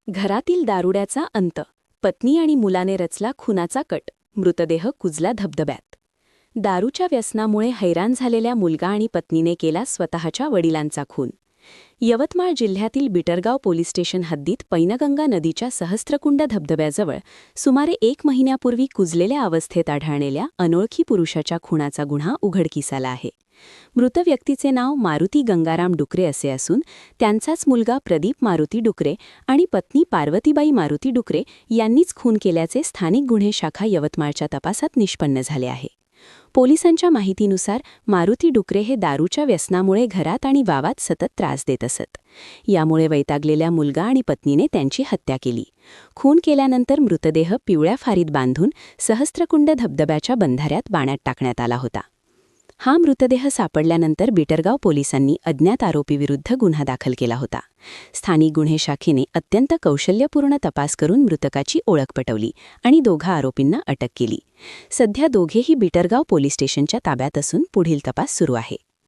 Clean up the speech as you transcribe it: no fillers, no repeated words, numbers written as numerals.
घरातील दारुड्याचा अंत. पत्नी आणि मुलाने रचला खुनाचा कट. मृतदेह कुजला धबधब्यात. दारूच्या व्यसनामुळे हैराण झालेल्या मुलगा आणि पत्नीने केला स्वतःच्या वडिलांचा खून. यवतमाळ जिल्ह्यातील बिटरगाव पोलीस स्टेशन हद्दीत पैनगंगा नदीच्या सहस्त्रकुंड धबधब्याजवळ सुमारे 1 महिन्यापूर्वी कुजलेल्या अवस्थेत आढळलेल्या अनोळखी पुरुषाच्या खुनाचा गुन्हा उघडकीस आला आहे. मृत व्यक्तीचे नाव मारुती गंगाराम डुकरे असे असून त्यांचाच मुलगा प्रदीप मारुती डुकरे आणि पत्नी पार्वतीबाई मारुती डुकरे यांनीच खून केल्याचे स्थानिक गुन्हे शाखा यवतमाळच्या तपासात निष्पन्न झाले आहे. पोलिसांच्या माहितीनुसार मारुती डुकरे हे दारूच्या व्यसनामुळे घरात आणि वावात सतत त्रास देत असत. यामुळे वैतागलेल्या मुलगा आणि पत्नीने त्यांची हत्या केली. खून केल्यानंतर मृतदेह पिवळ्या फारीत बांधून सहस्त्रकुंड धबधब्याच्या बंधाऱ्यात पाण्यात टाकण्यात आला होता. हा मृतदेह सापडल्यानंतर बिटरगाव पोलिसांनी अज्ञात आरोपीविरुद्ध गुन्हा दाखल केला होता. स्थानिक गुन्हे शाखेने अत्यंत कौशल्यपूर्ण तपास करून मृतकाची ओळख पटवली आणि दोघा आरोपींना अटक केली. सध्या दोघेही बिटरगाव पोलीस स्टेशनच्या ताब्यात असून पुढील तपास सुरू आहे.